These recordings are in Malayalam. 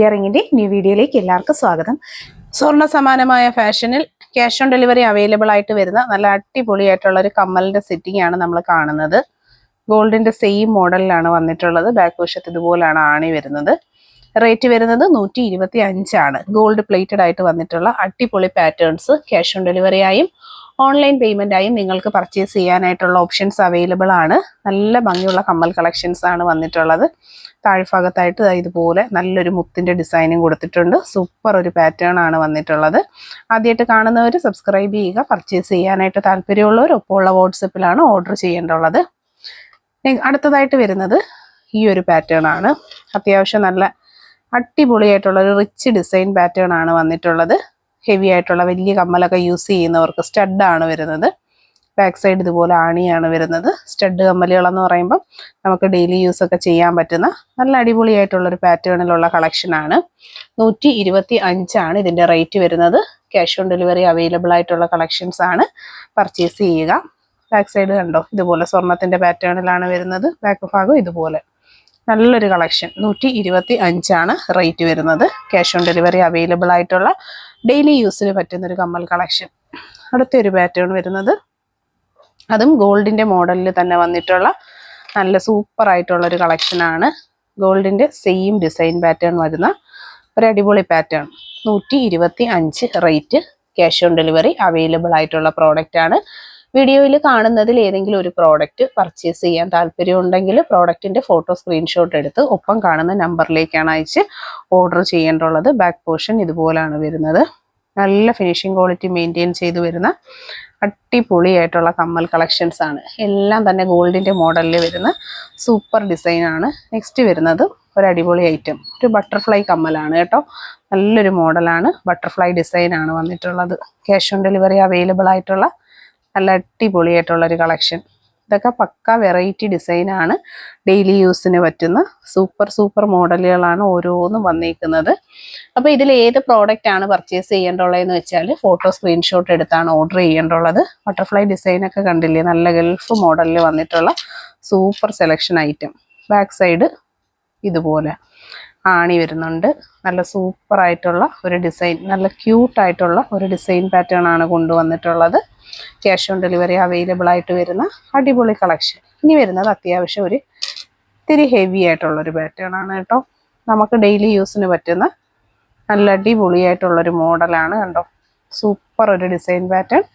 ഇയറിംഗിന്റെ ന്യൂ വീഡിയോയിലേക്ക് എല്ലാവർക്കും സ്വാഗതം. സ്വർണ്ണ സമാനമായ ഫാഷനിൽ ക്യാഷ് ഓൺ ഡെലിവറി അവൈലബിൾ ആയിട്ട് വരുന്ന നല്ല അടിപൊളിയായിട്ടുള്ള ഒരു കമ്മലിന്റെ സെറ്റിംഗ് ആണ് നമ്മൾ കാണുന്നത്. ഗോൾഡിന്റെ സെയിം മോഡലിലാണ് വന്നിട്ടുള്ളത്. ബാക്ക് വശത്ത് ഇതുപോലാണ് ആണി വരുന്നത്. റേറ്റ് വരുന്നത് 125 ആണ്. ഗോൾഡ് പ്ലേറ്റഡ് ആയിട്ട് വന്നിട്ടുള്ള അടിപൊളി പാറ്റേൺസ് ക്യാഷ് ഓൺ ഡെലിവറി ആയും ഓൺലൈൻ പേയ്മെന്റ് ആയും നിങ്ങൾക്ക് പർച്ചേസ് ചെയ്യാനായിട്ടുള്ള ഓപ്ഷൻസ് അവൈലബിൾ ആണ്. നല്ല ഭംഗിയുള്ള കമ്മൽ കളക്ഷൻസ് ആണ് വന്നിട്ടുള്ളത്. താഴ്ഭാഗത്തായിട്ട് ഇതുപോലെ നല്ലൊരു മുത്തിന്റെ ഡിസൈനും കൊടുത്തിട്ടുണ്ട്. സൂപ്പർ ഒരു പാറ്റേൺ ആണ് വന്നിട്ടുള്ളത്. ആദ്യമായിട്ട് കാണുന്നവർ സബ്സ്ക്രൈബ് ചെയ്യുക. പർച്ചേസ് ചെയ്യാനായിട്ട് താല്പര്യമുള്ളവർ ഒപ്പമുള്ള വാട്സപ്പിലാണ് ഓർഡർ ചെയ്യേണ്ടുള്ളത്. അടുത്തതായിട്ട് വരുന്നത് ഈ ഒരു പാറ്റേൺ ആണ്. അത്യാവശ്യം നല്ല അടിപൊളിയായിട്ടുള്ള ഒരു റിച്ച് ഡിസൈൻ പാറ്റേൺ ആണ് വന്നിട്ടുള്ളത്. ഹെവി ആയിട്ടുള്ള വലിയ കമ്മലൊക്കെ യൂസ് ചെയ്യുന്നവർക്ക് സ്റ്റഡാണ് വരുന്നത്. ബാക്ക് സൈഡ് ഇതുപോലെ ആണിയാണ് വരുന്നത്. സ്റ്റഡ് കമ്മലുകളെന്ന് പറയുമ്പോൾ നമുക്ക് ഡെയിലി യൂസ് ഒക്കെ ചെയ്യാൻ പറ്റുന്ന നല്ല അടിപൊളിയായിട്ടുള്ളൊരു പാറ്റേണിലുള്ള കളക്ഷനാണ്. 125 ആണ് ഇതിൻ്റെ റേറ്റ് വരുന്നത്. ക്യാഷ് ഓൺ ഡെലിവറി അവൈലബിൾ ആയിട്ടുള്ള കളക്ഷൻസ് ആണ്. പർച്ചേസ് ചെയ്യുക. ബാക്ക് സൈഡ് കണ്ടോ, ഇതുപോലെ സ്വർണത്തിൻ്റെ പാറ്റേണിലാണ് വരുന്നത്. ബാക്ക് ഭാഗം ഇതുപോലെ നല്ലൊരു കളക്ഷൻ. 125 ആണ് റേറ്റ് വരുന്നത്. ക്യാഷ് ഓൺ ഡെലിവറി അവൈലബിൾ ആയിട്ടുള്ള ഡെയിലി യൂസിന് പറ്റുന്നൊരു കമ്മൽ കളക്ഷൻ. അടുത്തൊരു പാറ്റേൺ വരുന്നത് അതും ഗോൾഡിൻ്റെ മോഡലിൽ തന്നെ വന്നിട്ടുള്ള നല്ല സൂപ്പർ ആയിട്ടുള്ളൊരു കളക്ഷനാണ്. ഗോൾഡിൻ്റെ സെയിം ഡിസൈൻ പാറ്റേൺ വരുന്ന ഒരു അടിപൊളി pattern. 125 rate. Cash on delivery available ആയിട്ടുള്ള പ്രോഡക്റ്റ് ആണ്. വീഡിയോയിൽ കാണുന്നതിൽ ഏതെങ്കിലും ഒരു പ്രോഡക്റ്റ് പർച്ചേസ് ചെയ്യാൻ താല്പര്യമുണ്ടെങ്കിൽ പ്രോഡക്റ്റിൻ്റെ ഫോട്ടോ സ്ക്രീൻഷോട്ട് എടുത്ത് ഒപ്പം കാണുന്ന നമ്പറിലേക്കാണ് അയച്ച് ഓർഡർ ചെയ്യേണ്ടുള്ളത്. ബാക്ക് പോർഷൻ ഇതുപോലാണ് വരുന്നത്. നല്ല ഫിനിഷിംഗ് ക്വാളിറ്റി മെയിൻറ്റെയിൻ ചെയ്ത് വരുന്ന അടിപൊളിയായിട്ടുള്ള കമ്മൽ കളക്ഷൻസ് ആണ്. എല്ലാം തന്നെ ഗോൾഡിൻ്റെ മോഡലിൽ വരുന്ന സൂപ്പർ ഡിസൈനാണ്. നെക്സ്റ്റ് വരുന്നത് ഒരു അടിപൊളി ഐറ്റം, ഒരു ബട്ടർഫ്ലൈ കമ്മലാണ് കേട്ടോ. നല്ലൊരു മോഡലാണ്. ബട്ടർഫ്ലൈ ഡിസൈനാണ് വന്നിട്ടുള്ളത്. ക്യാഷ് ഓൺ ഡെലിവറി അവൈലബിൾ ആയിട്ടുള്ള നല്ല അടിപൊളിയായിട്ടുള്ളൊരു കളക്ഷൻ. ഇതൊക്കെ പക്ക വെറൈറ്റി ഡിസൈനാണ്. ഡെയിലി യൂസിന് പറ്റുന്ന സൂപ്പർ മോഡലുകളാണ് ഓരോന്നും വന്നിരിക്കുന്നത്. അപ്പോൾ ഇതിൽ ഏത് പ്രോഡക്റ്റ് ആണ് പർച്ചേസ് ചെയ്യേണ്ടുള്ളതെന്ന് വെച്ചാൽ ഫോട്ടോ സ്ക്രീൻഷോട്ട് എടുത്താണ് ഓർഡർ ചെയ്യേണ്ടുള്ളത്. ബട്ടർഫ്ലൈ ഡിസൈനൊക്കെ കണ്ടില്ലേ, നല്ല ഗൾഫ് മോഡലിൽ വന്നിട്ടുള്ള super selection item. Back side ഇതുപോലെ ആണി വരുന്നുണ്ട്. നല്ല സൂപ്പർ ആയിട്ടുള്ള ഒരു ഡിസൈൻ, നല്ല ക്യൂട്ടായിട്ടുള്ള ഒരു ഡിസൈൻ പാറ്റേൺ ആണ് കൊണ്ടുവന്നിട്ടുള്ളത്. ക്യാഷ് ഓൺ ഡെലിവറി അവൈലബിൾ ആയിട്ട് വരുന്ന അടിപൊളി കളക്ഷൻ. ഇനി വരുന്നത് അത്യാവശ്യം ഒരു ഇത്തിരി ഹെവി ആയിട്ടുള്ളൊരു പാറ്റേൺ ആണ് കേട്ടോ. നമുക്ക് ഡെയിലി യൂസിന് പറ്റുന്ന നല്ല അടിപൊളിയായിട്ടുള്ളൊരു മോഡലാണ് കണ്ടോ. സൂപ്പർ ഒരു design pattern.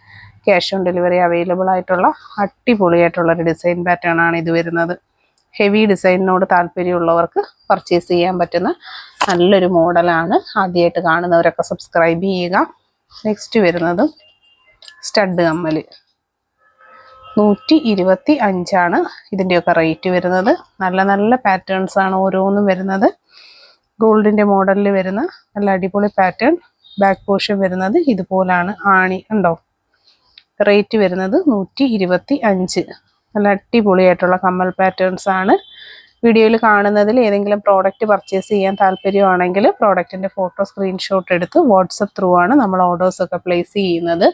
Cash on delivery available ആയിട്ടുള്ള അടിപൊളിയായിട്ടുള്ളൊരു ഡിസൈൻ പാറ്റേൺ ആണ് ഇത് വരുന്നത്. ഹെവി ഡിസൈനിനോട് താല്പര്യമുള്ളവർക്ക് പർച്ചേസ് ചെയ്യാൻ പറ്റുന്ന നല്ലൊരു മോഡലാണ്. ആദ്യമായിട്ട് കാണുന്നവരൊക്കെ സബ്സ്ക്രൈബ് ചെയ്യുക. നെക്സ്റ്റ് വരുന്നത് സ്റ്റഡ് കമ്മൽ. 125 ആണ് ഇതിൻ്റെയൊക്കെ റേറ്റ് വരുന്നത്. നല്ല പാറ്റേൺസ് ആണ് ഓരോന്നും വരുന്നത്. ഗോൾഡിൻ്റെ മോഡലിൽ വരുന്ന നല്ല അടിപൊളി പാറ്റേൺ. ബാക്ക് പോർഷൻ വരുന്നത് ഇതുപോലാണ്. ആണി ഉണ്ടോ. റേറ്റ് വരുന്നത് 125. നല്ല അടിപൊളിയായിട്ടുള്ള കമ്മൽ പാറ്റേൺസ് ആണ്. വീഡിയോയിൽ കാണുന്നതിൽ ഏതെങ്കിലും പ്രോഡക്റ്റ് പർച്ചേസ് ചെയ്യാൻ താല്പര്യമാണെങ്കിൽ പ്രോഡക്റ്റിൻ്റെ ഫോട്ടോ സ്ക്രീൻഷോട്ട് എടുത്ത് വാട്സപ്പ് ത്രൂ ആണ് നമ്മൾ ഓർഡേഴ്സൊക്കെ പ്ലേസ് ചെയ്യുന്നത്.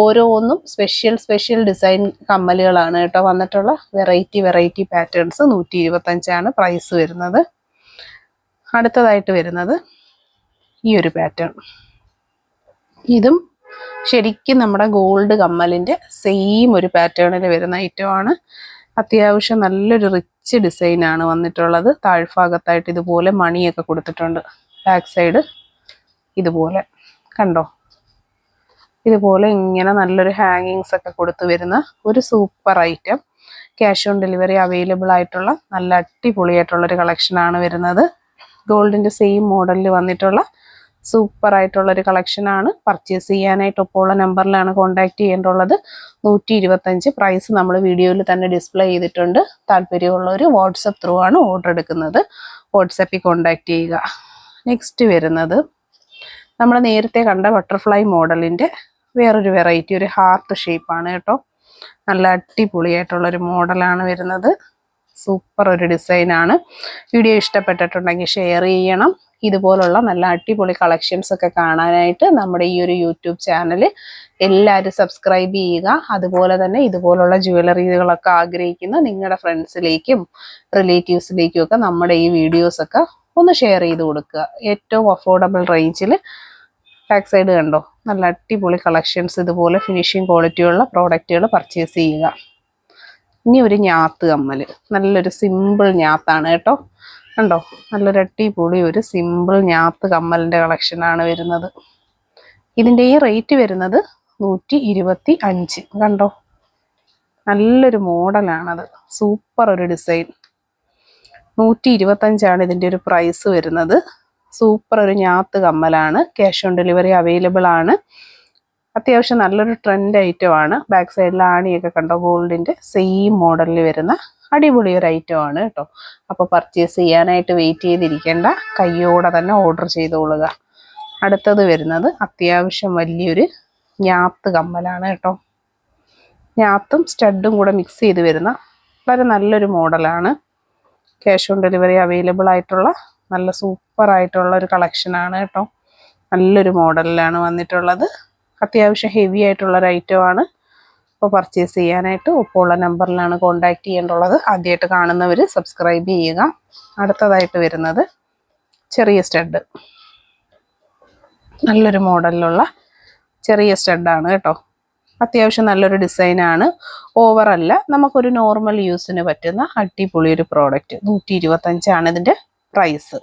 ഓരോന്നും സ്പെഷ്യൽ ഡിസൈൻ കമ്മലുകളാണ് കേട്ടോ വന്നിട്ടുള്ള. Variety patterns. 125 ആണ് പ്രൈസ് വരുന്നത്. അടുത്തതായിട്ട് വരുന്നത് ഈ ഒരു പാറ്റേൺ. ഇതും ശരിക്കും നമ്മുടെ ഗോൾഡ് കമ്മലിൻ്റെ സെയിം ഒരു പാറ്റേണിൽ വരുന്ന ഐറ്റമാണ്. അത്യാവശ്യം നല്ലൊരു റിച്ച് ഡിസൈനാണ് വന്നിട്ടുള്ളത്. താഴ്ഭാഗത്തായിട്ട് ഇതുപോലെ മണിയൊക്കെ കൊടുത്തിട്ടുണ്ട്. ബാക്ക് സൈഡ് ഇതുപോലെ കണ്ടോ. ഇതുപോലെ ഇങ്ങനെ നല്ലൊരു ഹാങ്ങിങ്സ് ഒക്കെ കൊടുത്തു വരുന്ന ഒരു super item. Cash on delivery available ആയിട്ടുള്ള നല്ല അടിപൊളിയായിട്ടുള്ളൊരു കളക്ഷനാണ് വരുന്നത്. ഗോൾഡിൻ്റെ സെയിം മോഡലിൽ വന്നിട്ടുള്ള സൂപ്പർ ആയിട്ടുള്ളൊരു കളക്ഷനാണ്. പർച്ചേസ് ചെയ്യാനായിട്ട് ഒപ്പമുള്ള നമ്പറിലാണ് കോൺടാക്ട് ചെയ്യേണ്ടുള്ളത്. 125 പ്രൈസ് നമ്മൾ വീഡിയോയിൽ തന്നെ ഡിസ്പ്ലേ ചെയ്തിട്ടുണ്ട്. താല്പര്യമുള്ളവർ വാട്സപ്പ് ത്രൂ ആണ് ഓർഡർ എടുക്കുന്നത്. വാട്സപ്പിൽ കോൺടാക്ട് ചെയ്യുക. നെക്സ്റ്റ് വരുന്നത് നമ്മൾ നേരത്തെ കണ്ട ബട്ടർഫ്ലൈ മോഡലിൻ്റെ വേറൊരു വെറൈറ്റി, ഒരു ഹാർട്ട് ഷേപ്പാണ് കേട്ടോ. നല്ല അടിപൊളിയായിട്ടുള്ളൊരു മോഡലാണ് വരുന്നത്. സൂപ്പർ ഒരു ഡിസൈനാണ്. വീഡിയോ ഇഷ്ടപ്പെട്ടിട്ടുണ്ടെങ്കിൽ ഷെയർ ചെയ്യണം. ഇതുപോലുള്ള നല്ല അടിപൊളി കളക്ഷൻസ് ഒക്കെ കാണാനായിട്ട് നമ്മുടെ ഈ ഒരു യൂട്യൂബ് ചാനൽ എല്ലാവരും സബ്സ്ക്രൈബ് ചെയ്യുക. അതുപോലെ തന്നെ ഇതുപോലുള്ള ജ്വല്ലറികളൊക്കെ ആഗ്രഹിക്കുന്ന നിങ്ങളുടെ ഫ്രണ്ട്സിലേക്കും റിലേറ്റീവ്സിലേക്കും ഒക്കെ നമ്മുടെ ഈ വീഡിയോസൊക്കെ ഒന്ന് ഷെയർ ചെയ്ത് കൊടുക്കുക. ഏറ്റവും അഫോർഡബിൾ റേഞ്ചിൽ. ബാക്ക് സൈഡ് കണ്ടോ, നല്ല അടിപൊളി കളക്ഷൻസ്. ഇതുപോലെ ഫിനിഷിങ് ക്വാളിറ്റിയുള്ള പ്രോഡക്റ്റുകൾ പർച്ചേസ് ചെയ്യുക. ഇനി ഒരു ഞാത്ത് കമ്മൽ, നല്ലൊരു സിമ്പിൾ ഞാത്താണ് കേട്ടോ. കണ്ടോ, നല്ലൊരു അടിപൊളി ഒരു സിമ്പിൾ ഞാത്ത് കമ്മലിൻ്റെ കളക്ഷനാണ് വരുന്നത്. ഇതിൻ്റെ ഈ റേറ്റ് വരുന്നത് 125. കണ്ടോ, നല്ലൊരു മോഡലാണത്, സൂപ്പർ ഒരു ഡിസൈൻ. 125 ഇതിൻ്റെ ഒരു പ്രൈസ് വരുന്നത്. സൂപ്പർ ഒരു ഞാത്ത് കമ്മലാണ്. ക്യാഷ് ഓൺ ഡെലിവറി അവൈലബിൾ ആണ്. അത്യാവശ്യം നല്ലൊരു ട്രെൻഡ് ഐറ്റമാണ്. ബാക്ക് സൈഡിൽ ആണിയൊക്കെ കണ്ടോ, ഗോൾഡിൻ്റെ സെയിം മോഡലിൽ വരുന്ന അടിപൊളി ഒരു ഐറ്റമാണ് കേട്ടോ. അപ്പോൾ പർച്ചേസ് ചെയ്യാനായിട്ട് വെയിറ്റ് ചെയ്തിരിക്കേണ്ട, കയ്യോടെ തന്നെ ഓർഡർ ചെയ്തോളുക. അടുത്തത് വരുന്നത് അത്യാവശ്യം വലിയൊരു ഞാത്ത് കമ്മലാണ് കേട്ടോ. ഞാത്തും സ്റ്റഡും കൂടെ മിക്സ് ചെയ്ത് വരുന്ന വളരെ നല്ലൊരു മോഡലാണ്. ക്യാഷ് ഓൺ ഡെലിവറി അവൈലബിൾ ആയിട്ടുള്ള നല്ല സൂപ്പർ ആയിട്ടുള്ള ഒരു കളക്ഷനാണ് കേട്ടോ. നല്ലൊരു മോഡലിലാണ് വന്നിട്ടുള്ളത്. അത്യാവശ്യം ഹെവി ആയിട്ടുള്ളൊരു ഐറ്റമാണ്. അപ്പോൾ പർച്ചേസ് ചെയ്യാനായിട്ട് ഒപ്പമുള്ള നമ്പറിലാണ് കോൺടാക്റ്റ് ചെയ്യേണ്ടുള്ളത്. ആദ്യമായിട്ട് കാണുന്നവർ സബ്സ്ക്രൈബ് ചെയ്യുക. അടുത്തതായിട്ട് വരുന്നത് ചെറിയ സ്റ്റഡ്, നല്ലൊരു മോഡലിലുള്ള ചെറിയ സ്റ്റഡാണ് കേട്ടോ. അത്യാവശ്യം നല്ലൊരു ഡിസൈനാണ്. ഓവറല്ല, നമുക്കൊരു നോർമൽ യൂസിന് പറ്റുന്ന അടിപൊളി ഒരു പ്രോഡക്റ്റ്. 125 ഇതിൻ്റെ പ്രൈസ്.